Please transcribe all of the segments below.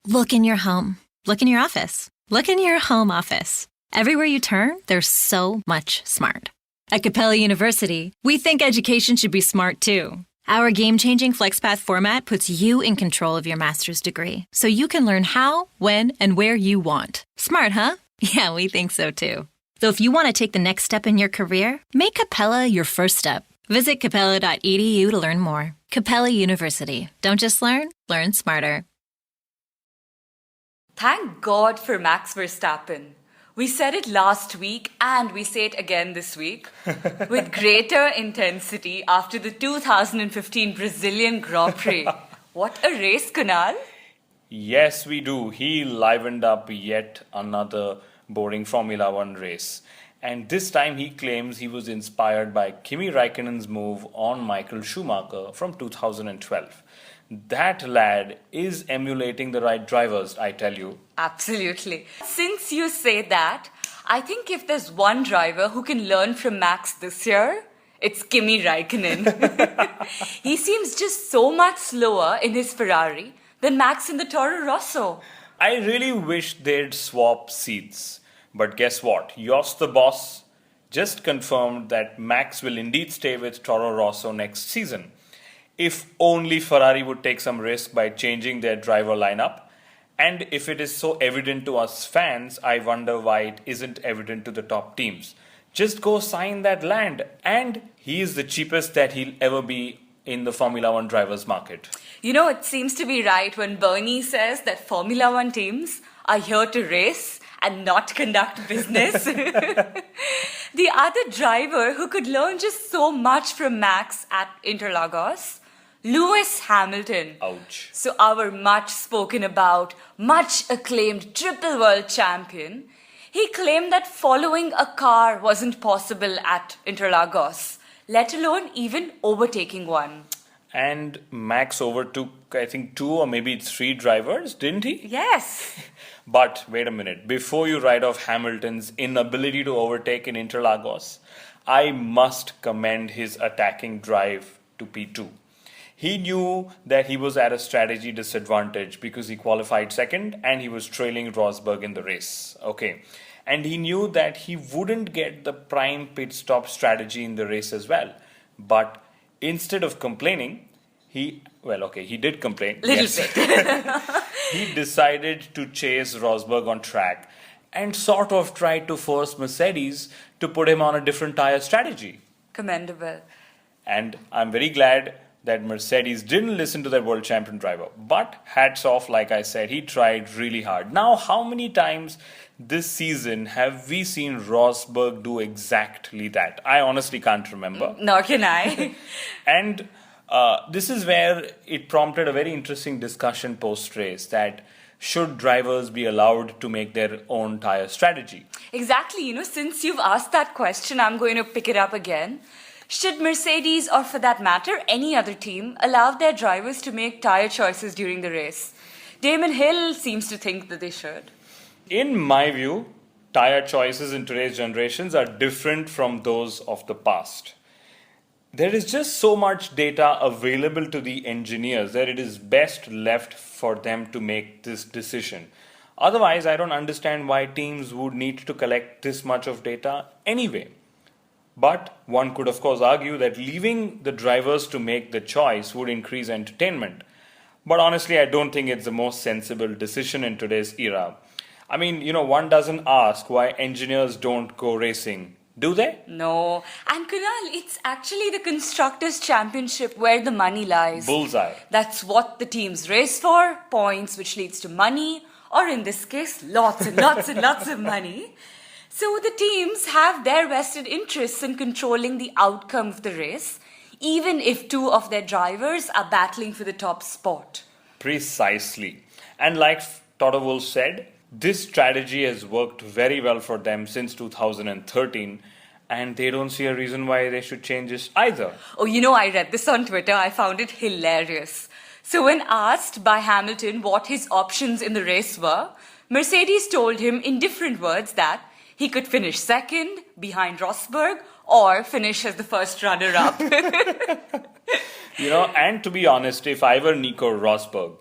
Look in your home. Look in your office. Look in your home office. Everywhere you turn, there's so much smart. At Capella University, we think education should be smart too. Our game-changing FlexPath format puts you in control of your master's degree, so you can learn how, when, and where you want. Smart, huh? Yeah, we think so too. So if you want to take the next step in your career, make Capella your first step. Visit capella.edu to learn more. Capella University. Don't just learn smarter. Thank God for Max Verstappen. We said it last week and we say it again this week with greater intensity after the 2015 Brazilian Grand Prix. What a race, Kunal. Yes, we do. He livened up yet another boring Formula One race. And this time he claims he was inspired by Kimi Raikkonen's move on Michael Schumacher from 2012. That lad is emulating the right drivers, I tell you. Absolutely. Since you say that, I think if there's one driver who can learn from Max this year, it's Kimi Raikkonen. He seems just so much slower in his Ferrari than Max in the Toro Rosso. I really wish they'd swap seats. But guess what? Yoss the boss just confirmed that Max will indeed stay with Toro Rosso next season. If only Ferrari would take some risk by changing their driver lineup. And if it is so evident to us fans, I wonder why it isn't evident to the top teams. Just go sign that land, and he is the cheapest that he'll ever be in the Formula One drivers market. You know, it seems to be right when Bernie says that Formula One teams are here to race and not conduct business. The other driver who could learn just so much from Max at Interlagos, Lewis Hamilton. Ouch. So our much spoken about, much acclaimed triple world champion, he claimed that following a car wasn't possible at Interlagos, let alone even overtaking one. And Max overtook, I think, 2 or maybe 3 drivers, didn't he? Yes. But wait a minute, before you write off Hamilton's inability to overtake in Interlagos, I must commend his attacking drive to P2. He knew that he was at a strategy disadvantage because he qualified second and he was trailing Rosberg in the race. Okay. And he knew that he wouldn't get the prime pit stop strategy in the race as well. But instead of complaining, he did complain. Little bit. He decided to chase Rosberg on track and sort of tried to force Mercedes to put him on a different tire strategy. Commendable. And I'm very glad that Mercedes didn't listen to their world champion driver. But hats off, like I said, he tried really hard. Now, how many times this season have we seen Rosberg do exactly that? I honestly can't remember. Nor can I. And this is where it prompted a very interesting discussion post-race that should drivers be allowed to make their own tire strategy? Exactly. You know, since you've asked that question, I'm going to pick it up again. Should Mercedes, or for that matter, any other team, allow their drivers to make tire choices during the race? Damon Hill seems to think that they should. In my view, tire choices in today's generations are different from those of the past. There is just so much data available to the engineers that it is best left for them to make this decision. Otherwise, I don't understand why teams would need to collect this much of data anyway. But one could of course argue that leaving the drivers to make the choice would increase entertainment. But honestly, I don't think it's the most sensible decision in today's era. I mean, one doesn't ask why engineers don't go racing, do they? No. And Kunal, it's actually the Constructors' Championship where the money lies. Bullseye. That's what the teams race for, points, which leads to money, or in this case, lots and lots and lots of money. So the teams have their vested interests in controlling the outcome of the race, even if 2 of their drivers are battling for the top spot. Precisely. And like Toto Wolff said, this strategy has worked very well for them since 2013, and they don't see a reason why they should change this either. Oh, I read this on Twitter. I found it hilarious. So when asked by Hamilton what his options in the race were, Mercedes told him in different words that he could finish second behind Rosberg or finish as the first runner-up. And to be honest, if I were Nico Rosberg,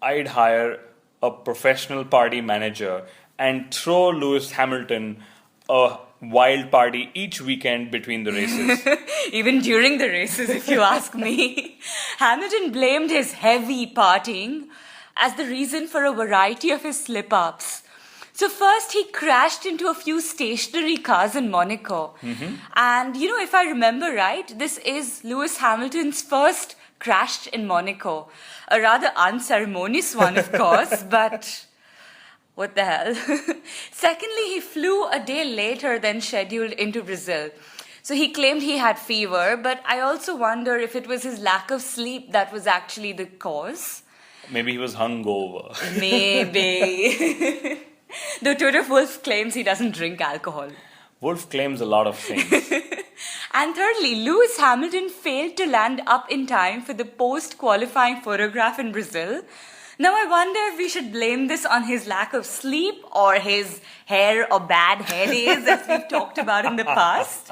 I'd hire a professional party manager and throw Lewis Hamilton a wild party each weekend between the races. Even during the races, if you ask me. Hamilton blamed his heavy partying as the reason for a variety of his slip-ups. So first, he crashed into a few stationary cars in Monaco. And, if I remember right, this is Lewis Hamilton's first crash in Monaco. A rather unceremonious one, of course, but what the hell. Secondly, he flew a day later than scheduled into Brazil. So he claimed he had fever, but I also wonder if it was his lack of sleep that was actually the cause. Maybe he was hungover. Maybe. Though Toto Wolff claims he doesn't drink alcohol. Wolf claims a lot of things. And thirdly, Lewis Hamilton failed to land up in time for the post-qualifying photograph in Brazil. Now I wonder if we should blame this on his lack of sleep or his hair or bad hair days, as we've talked about in the past.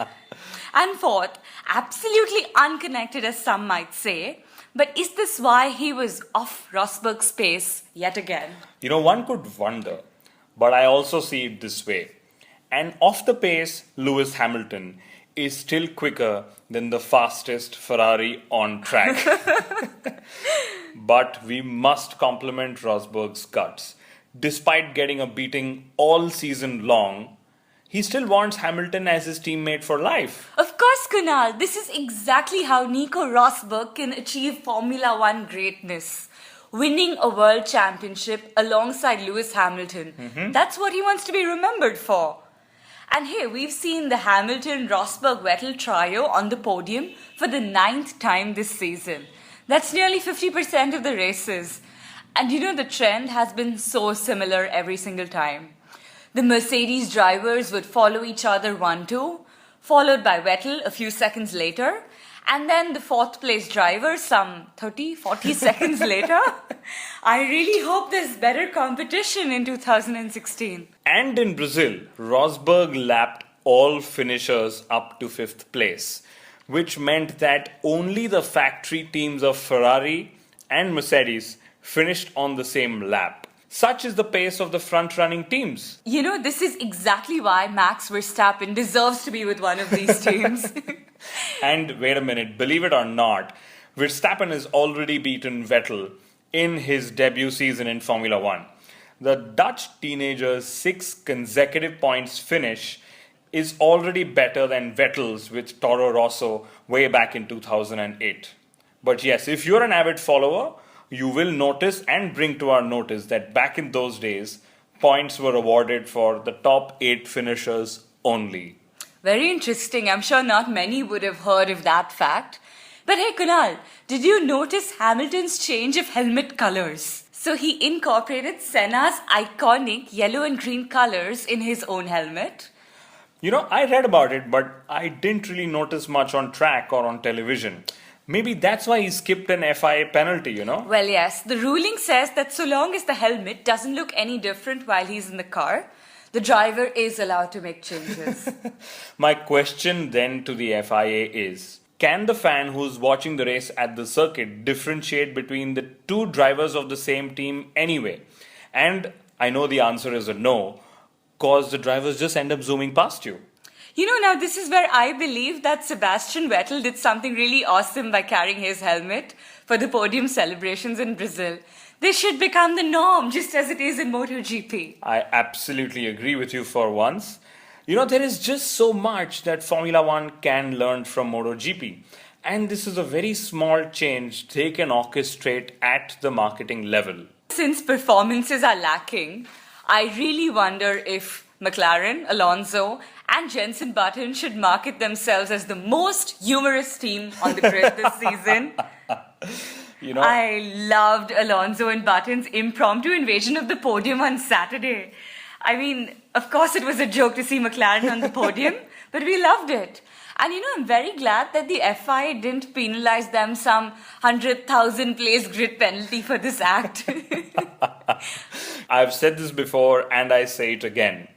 And fourth, absolutely unconnected as some might say, but is this why he was off Rosberg's pace yet again? One could wonder, but I also see it this way. And off the pace, Lewis Hamilton is still quicker than the fastest Ferrari on track. But we must compliment Rosberg's guts. Despite getting a beating all season long, he still wants Hamilton as his teammate for life. Of course, Kunal, this is exactly how Nico Rosberg can achieve Formula One greatness. Winning a world championship alongside Lewis Hamilton. That's what he wants to be remembered for. And hey, we've seen the Hamilton-Rosberg-Vettel trio on the podium for the 9th time this season. That's nearly 50% of the races. And the trend has been so similar every single time. The Mercedes drivers would follow each other 1-2, followed by Vettel a few seconds later, and then the 4th place driver some 30-40 seconds later. I really hope there's better competition in 2016. And in Brazil, Rosberg lapped all finishers up to 5th place, which meant that only the factory teams of Ferrari and Mercedes finished on the same lap. Such is the pace of the front-running teams. This is exactly why Max Verstappen deserves to be with one of these teams. And wait a minute, believe it or not, Verstappen has already beaten Vettel in his debut season in Formula One. The Dutch teenager's 6 consecutive points finish is already better than Vettel's with Toro Rosso way back in 2008. But yes, if you're an avid follower, you will notice and bring to our notice that back in those days, points were awarded for the top 8 finishers only. Very interesting. I'm sure not many would have heard of that fact. But hey, Kunal, did you notice Hamilton's change of helmet colors? So he incorporated Senna's iconic yellow and green colors in his own helmet. I read about it, but I didn't really notice much on track or on television. Maybe that's why he skipped an FIA penalty, Well, yes. The ruling says that so long as the helmet doesn't look any different while he's in the car, the driver is allowed to make changes. My question then to the FIA is, can the fan who's watching the race at the circuit differentiate between the two drivers of the same team anyway? And I know the answer is a no, cause the drivers just end up zooming past you. Now this is where I believe that Sebastian Vettel did something really awesome by carrying his helmet for the podium celebrations in Brazil. This should become the norm, just as it is in MotoGP. I absolutely agree with you for once. There is just so much that Formula One can learn from MotoGP. And this is a very small change they can orchestrate at the marketing level. Since performances are lacking, I really wonder if McLaren, Alonso, and Jenson Button should market themselves as the most humorous team on the grid this season. I loved Alonso and Button's impromptu invasion of the podium on Saturday. I mean, of course it was a joke to see McLaren on the podium, but we loved it. And I'm very glad that the FIA didn't penalize them some 100,000 place grid penalty for this act. I've said this before and I say it again.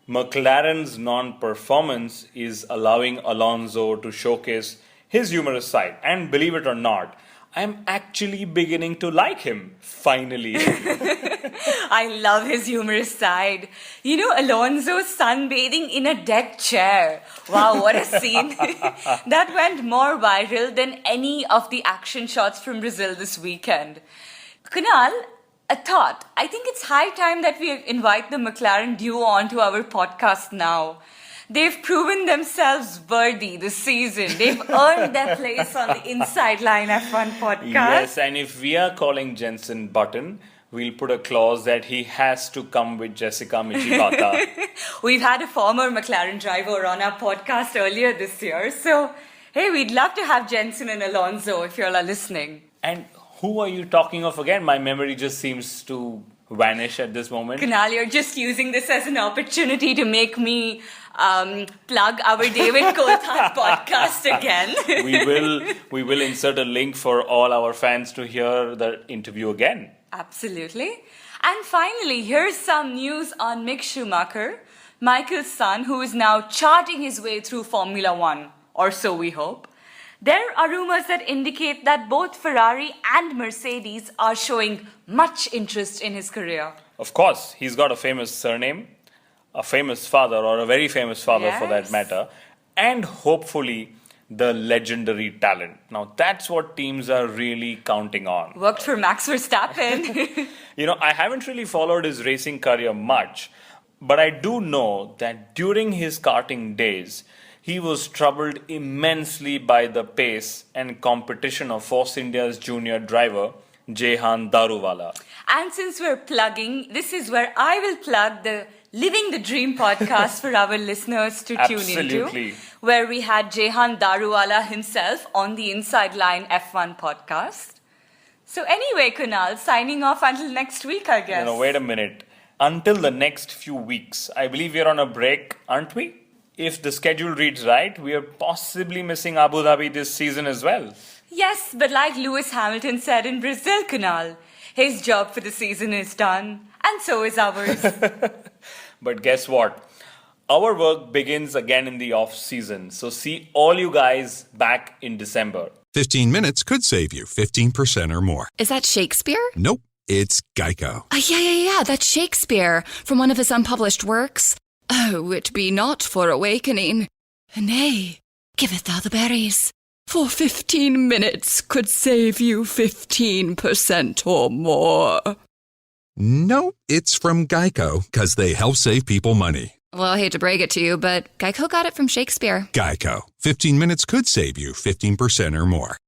McLaren's non-performance is allowing Alonso to showcase his humorous side. And believe it or not, I'm actually beginning to like him, finally. I love his humorous side. You know, Alonso sunbathing in a deck chair. Wow, what a scene. That went more viral than any of the action shots from Brazil this weekend. Kunal, a thought. I think it's high time that we invite the McLaren duo onto our podcast now. They've proven themselves worthy this season. They've earned their place on the Inside Line F1 podcast. Yes, and if we are calling Jensen Button, we'll put a clause that he has to come with Jessica Michibata. We've had a former McLaren driver on our podcast earlier this year. So, hey, we'd love to have Jensen and Alonso if you're listening. And who are you talking of again? My memory just seems to vanish at this moment. Kunal, you're just using this as an opportunity to make me plug our David Coulthard podcast again. we will insert a link for all our fans to hear the interview again. Absolutely. And finally, here's some news on Mick Schumacher, Michael's son, who is now charting his way through Formula One, or so we hope. There are rumors that indicate that both Ferrari and Mercedes are showing much interest in his career. Of course, he's got a famous surname, a famous father, or a very famous father for that matter, and hopefully the legendary talent. Now, that's what teams are really counting on. Worked for Max Verstappen. You know, I haven't really followed his racing career much, but I do know that during his karting days, he was troubled immensely by the pace and competition of Force India's junior driver, Jehan Daruwala. And since we're plugging, this is where I will plug the Living the Dream podcast for our listeners to tune into, where we had Jehan Daruwala himself on the Inside Line F1 podcast. So anyway, Kunal, signing off until next week, I guess. No, wait a minute. Until the next few weeks. I believe we're on a break, aren't we? If the schedule reads right, we are possibly missing Abu Dhabi this season as well. Yes, but like Lewis Hamilton said in Brazil, Kunal, his job for the season is done, and so is ours. But guess what? Our work begins again in the off-season, so see all you guys back in December. 15 minutes could save you 15% or more. Is that Shakespeare? Nope, it's Geico. Yeah, that's Shakespeare from one of his unpublished works. Oh, it be not for awakening. Nay, giveth thou the berries. For 15 minutes could save you 15% or more. Nope, it's from Geico, because they help save people money. Well, I hate to break it to you, but Geico got it from Shakespeare. Geico. 15 minutes could save you 15% or more.